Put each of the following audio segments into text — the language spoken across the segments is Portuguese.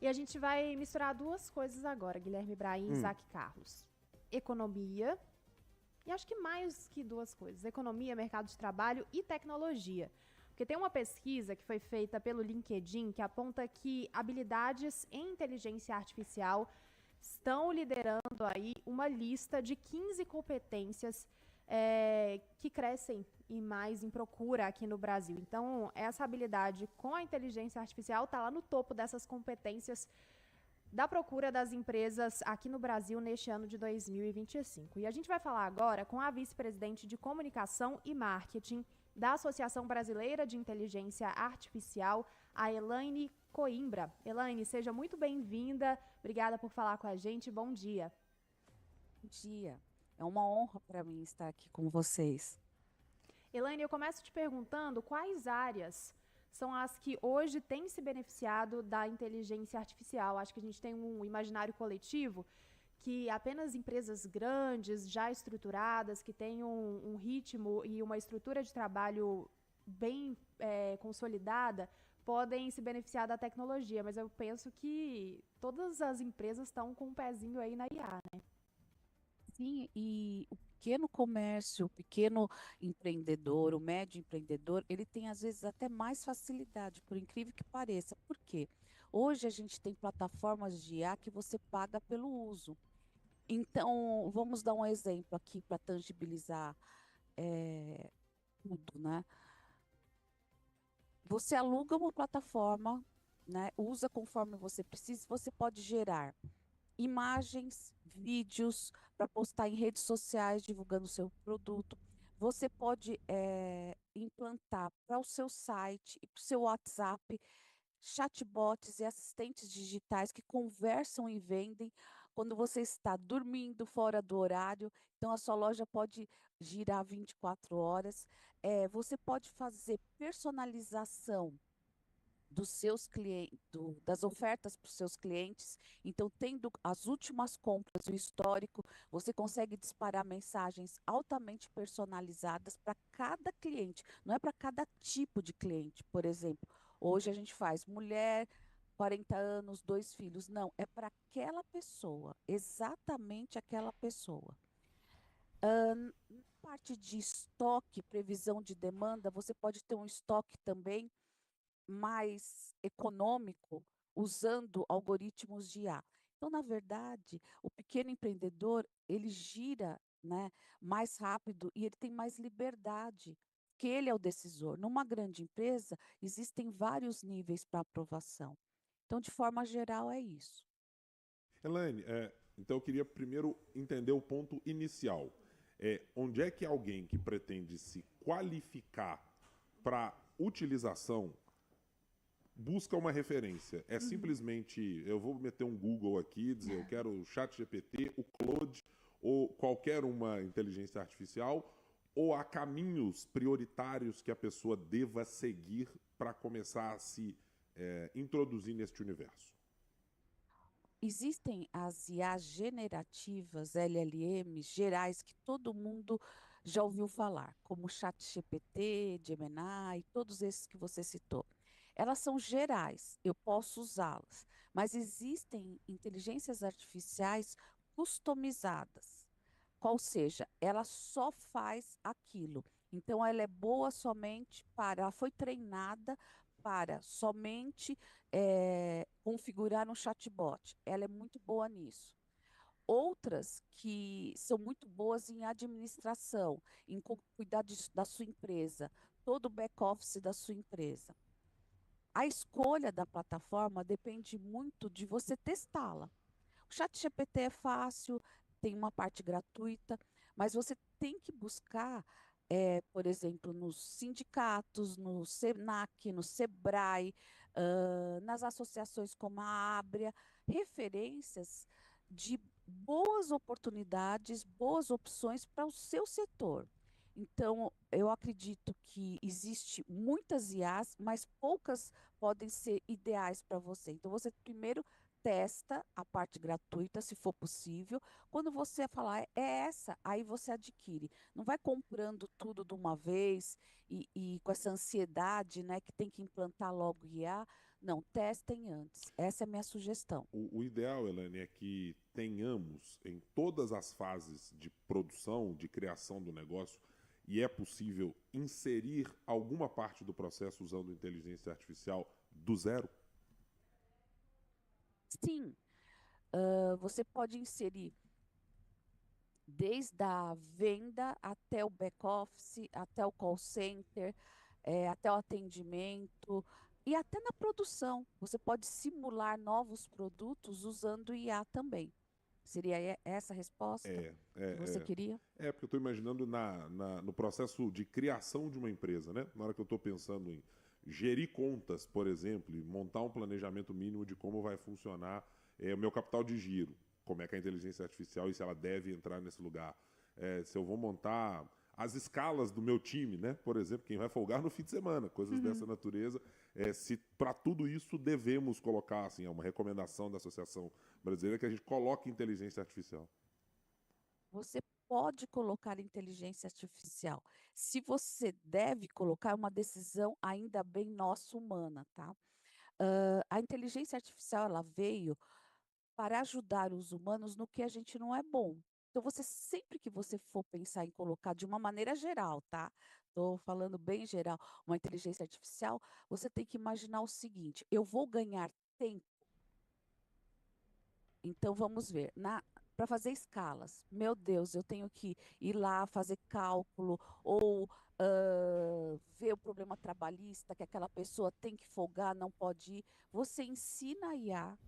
E a gente vai misturar duas coisas agora, Guilherme Brahim e Isaac Carlos. Economia, e acho que mais que duas coisas. Economia, mercado de trabalho e tecnologia. Porque tem uma pesquisa que foi feita pelo LinkedIn que aponta que habilidades em inteligência artificial estão liderando aí uma lista de 15 competências que crescem e mais em procura aqui no Brasil. Então, essa habilidade com a inteligência artificial está lá no topo dessas competências da procura das empresas aqui no Brasil neste ano de 2025. E a gente vai falar agora com a vice-presidente de Comunicação e Marketing da Associação Brasileira de Inteligência Artificial, a Elaine Coimbra. Elaine, seja muito bem-vinda. Obrigada por falar com a gente. Bom dia. Bom dia. É uma honra para mim estar aqui com vocês. Elaine, eu começo te perguntando quais áreas são as que hoje têm se beneficiado da inteligência artificial. Acho que a gente tem um imaginário coletivo que apenas empresas grandes, já estruturadas, que têm um ritmo e uma estrutura de trabalho bem consolidada, podem se beneficiar da tecnologia. Mas eu penso que todas as empresas estão com um pezinho aí na IA, né? Sim, e o pequeno comércio, o pequeno empreendedor, o médio empreendedor, ele tem às vezes até mais facilidade, por incrível que pareça. Por quê? Hoje a gente tem plataformas de IA que você paga pelo uso. Então, vamos dar um exemplo aqui para tangibilizar tudo, né? Você aluga uma plataforma, né? Usa conforme você precisa, você pode gerar imagens, vídeos para postar em redes sociais divulgando o seu produto. Você pode implantar para o seu site e para o seu WhatsApp chatbots e assistentes digitais que conversam e vendem quando você está dormindo fora do horário. Então, a sua loja pode girar 24 horas. Você pode fazer personalização dos seus clientes, das ofertas para os seus clientes. Então, tendo as últimas compras, o histórico, você consegue disparar mensagens altamente personalizadas para cada cliente. Não é para cada tipo de cliente, por exemplo. Hoje a gente faz mulher, 40 anos, 2 filhos. Não, é para aquela pessoa, exatamente aquela pessoa. Na parte de estoque, previsão de demanda, você pode ter um estoque também mais econômico usando algoritmos de IA. Então, na verdade, o pequeno empreendedor, ele gira, né, mais rápido e ele tem mais liberdade, que ele é o decisor. Numa grande empresa, existem vários níveis para aprovação. Então, de forma geral, é isso. Elaine, então eu queria primeiro entender o ponto inicial. Onde é que alguém que pretende se qualificar para utilização busca uma referência? É simplesmente, eu vou meter um Google aqui, dizer eu quero o ChatGPT, o Claude ou qualquer uma inteligência artificial, ou há caminhos prioritários que a pessoa deva seguir para começar a se introduzir neste universo? Existem as IAs generativas, LLMs, gerais, que todo mundo já ouviu falar, como ChatGPT, Gemini, todos esses que você citou. Elas são gerais, eu posso usá-las, mas existem inteligências artificiais customizadas, qual seja, ela só faz aquilo. Então, ela é boa somente para, ela foi treinada para somente configurar um chatbot. Ela é muito boa nisso. Outras que são muito boas em administração, em cuidar da sua empresa, todo o back-office da sua empresa. A escolha da plataforma depende muito de você testá-la. O ChatGPT é fácil, tem uma parte gratuita, mas você tem que buscar, por exemplo, nos sindicatos, no Senac, no Sebrae, nas associações como a Ábria, referências de boas oportunidades, boas opções para o seu setor. Então, eu acredito que existe muitas IAs, mas poucas podem ser ideais para você. Então, você primeiro testa a parte gratuita, se for possível. Quando você falar, é essa, aí você adquire. Não vai comprando tudo de uma vez e com essa ansiedade, né, que tem que implantar logo IA. Não, testem antes. Essa é a minha sugestão. O ideal, Elaine, é que tenhamos em todas as fases de produção, de criação do negócio, e é possível inserir alguma parte do processo usando inteligência artificial do zero? Sim, você pode inserir desde a venda até o back-office, até o call center, até o atendimento e até na produção. Você pode simular novos produtos usando IA também. Seria essa a resposta É, que você é, queria? porque eu estou imaginando no processo de criação de uma empresa, né? Na hora que eu estou pensando em gerir contas, por exemplo, e montar um planejamento mínimo de como vai funcionar o meu capital de giro, como é que é a inteligência artificial e se ela deve entrar nesse lugar. Se eu vou montar as escalas do meu time, né? Por exemplo, quem vai folgar no fim de semana, coisas dessa natureza. Se para tudo isso devemos colocar, assim, é uma recomendação da Associação Brasileira que a gente coloque inteligência artificial. Você pode colocar inteligência artificial. Se você deve colocar, é uma decisão ainda bem nossa humana, tá? A inteligência artificial ela veio para ajudar os humanos no que a gente não é bom. Então, você sempre que você for pensar em colocar de uma maneira geral, tá? Estou falando bem geral, uma inteligência artificial, você tem que imaginar o seguinte: eu vou ganhar tempo. Então, vamos ver. Para fazer escalas, meu Deus, eu tenho que ir lá fazer cálculo ou ver o problema trabalhista, que aquela pessoa tem que folgar, não pode ir. Você ensina a IA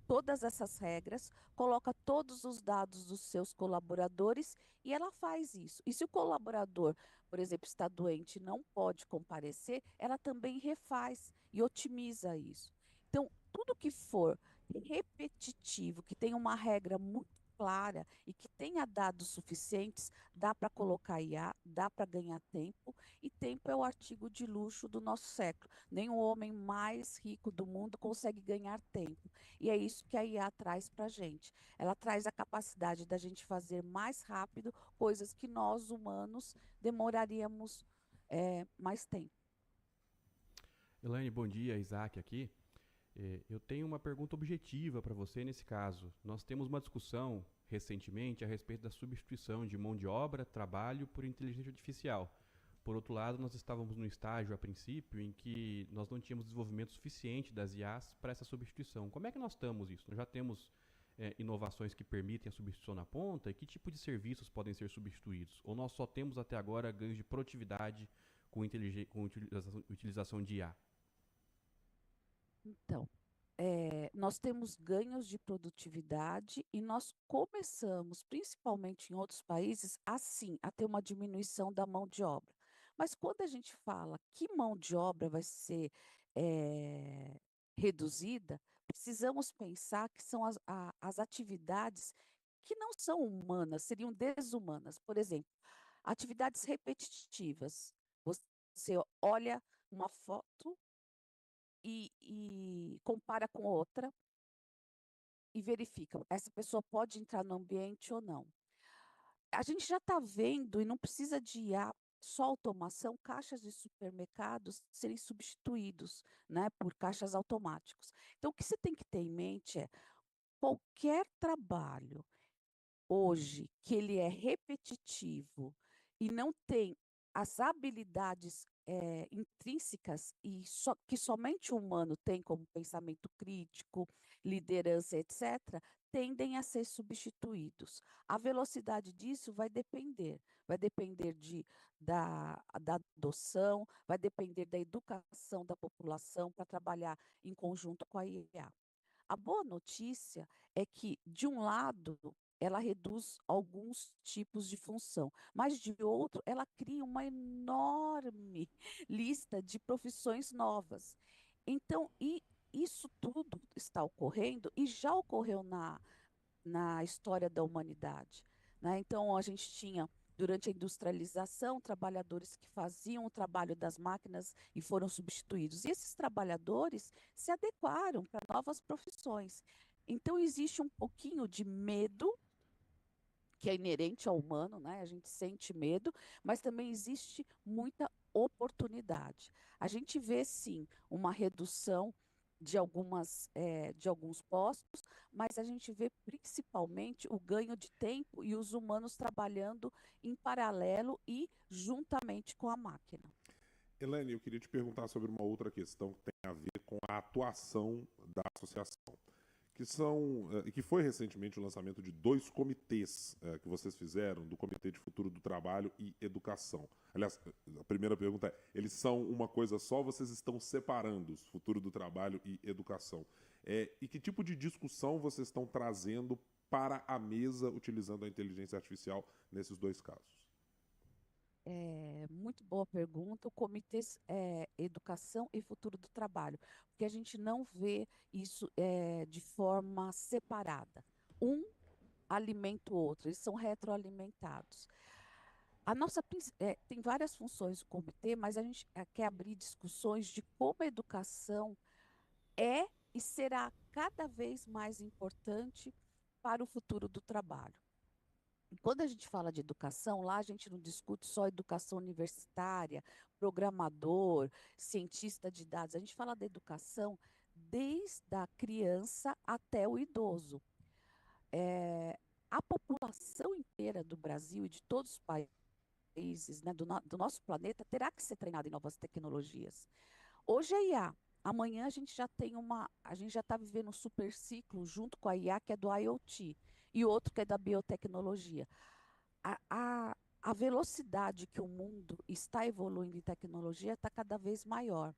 todas essas regras, coloca todos os dados dos seus colaboradores e ela faz isso. E se o colaborador, por exemplo, está doente e não pode comparecer, ela também refaz e otimiza isso. Então, tudo que for repetitivo, que tenha uma regra muito clara e que tenha dados suficientes, dá para colocar IA, dá para ganhar tempo, e tempo é o artigo de luxo do nosso século. Nem o homem mais rico do mundo consegue ganhar tempo. E é isso que a IA traz para a gente. Ela traz a capacidade da gente fazer mais rápido coisas que nós, humanos, demoraríamos mais tempo. Elaine, bom dia, Isaac aqui. Eu tenho uma pergunta objetiva para você nesse caso. Nós temos uma discussão recentemente a respeito da substituição de mão de obra, trabalho por inteligência artificial. Por outro lado, nós estávamos no estágio a princípio em que nós não tínhamos desenvolvimento suficiente das IAs para essa substituição. Como é que nós estamos isso? Nós já temos inovações que permitem a substituição na ponta? E que tipo de serviços podem ser substituídos? Ou nós só temos até agora ganhos de produtividade com utilização de IA? Então, nós temos ganhos de produtividade e nós começamos, principalmente em outros países, assim, a ter uma diminuição da mão de obra. Mas quando a gente fala que mão de obra vai ser eh, reduzida, precisamos pensar que são as atividades que não são humanas, seriam desumanas. Por exemplo, atividades repetitivas. Você olha uma foto e compara com outra e verifica, essa pessoa pode entrar no ambiente ou não. A gente já está vendo, e não precisa de IA, só automação, caixas de supermercados serem substituídos, né, por caixas automáticos. Então, o que você tem que ter em mente é qualquer trabalho hoje que ele é repetitivo e não tem as habilidades intrínsecas que somente o humano tem, como pensamento crítico, liderança, etc., tendem a ser substituídos. A velocidade disso vai depender da adoção, vai depender da educação da população para trabalhar em conjunto com a IA. A boa notícia é que, de um lado, ela reduz alguns tipos de função, mas de outro, ela cria uma enorme lista de profissões novas. Então, isso tudo está ocorrendo e já ocorreu na história da humanidade, né? Então, a gente tinha Durante a industrialização, trabalhadores que faziam o trabalho das máquinas e foram substituídos. E esses trabalhadores se adequaram para novas profissões. Então, existe um pouquinho de medo, que é inerente ao humano, né? A gente sente medo, mas também existe muita oportunidade. A gente vê, sim, uma redução de alguns postos, mas a gente vê principalmente o ganho de tempo e os humanos trabalhando em paralelo e juntamente com a máquina. Elaine, eu queria te perguntar sobre uma outra questão que tem a ver com a atuação da associação, que foi recentemente o lançamento de 2 comitês que vocês fizeram, do Comitê de Futuro do Trabalho e Educação. Aliás, a primeira pergunta é, eles são uma coisa só ou vocês estão separando os Futuro do Trabalho e Educação? E que tipo de discussão vocês estão trazendo para a mesa utilizando a inteligência artificial nesses 2 casos? Muito boa pergunta. O Comitê Educação e Futuro do Trabalho, porque a gente não vê isso de forma separada. Um alimenta o outro, eles são retroalimentados. Tem várias funções do comitê, mas a gente quer abrir discussões de como a educação é e será cada vez mais importante para o futuro do trabalho. E quando a gente fala de educação, lá a gente não discute só educação universitária, programador, cientista de dados. A gente fala da educação desde a criança até o idoso. A população inteira do Brasil e de todos os países, né, do nosso planeta terá que ser treinada em novas tecnologias. Hoje é IA. Amanhã a gente já está vivendo um super ciclo junto com a IA, que é do IoT, e outro que é da biotecnologia. A velocidade que o mundo está evoluindo em tecnologia está cada vez maior.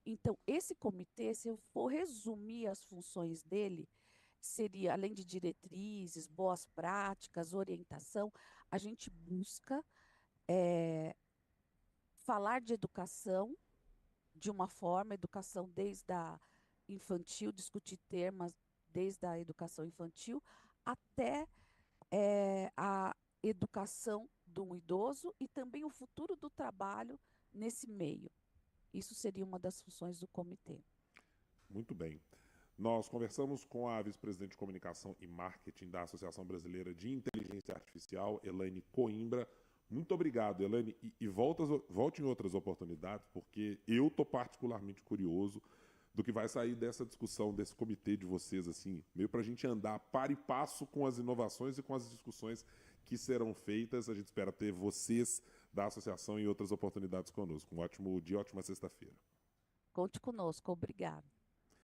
Então, esse comitê, se eu for resumir as funções dele, seria, além de diretrizes, boas práticas, orientação, a gente busca falar de educação de uma forma, educação desde a infantil, discutir temas desde a educação infantil até a educação do idoso e também o futuro do trabalho nesse meio. Isso seria uma das funções do comitê. Muito bem. Nós conversamos com a vice-presidente de Comunicação e Marketing da Associação Brasileira de Inteligência Artificial, Elaine Coimbra. Muito obrigado, Elaine, e volte em outras oportunidades, porque eu estou particularmente curioso do que vai sair dessa discussão, desse comitê de vocês, assim, meio para a gente andar par e passo com as inovações e com as discussões que serão feitas. A gente espera ter vocês da associação em outras oportunidades conosco. Um ótimo dia, ótima sexta-feira. Conte conosco, obrigado.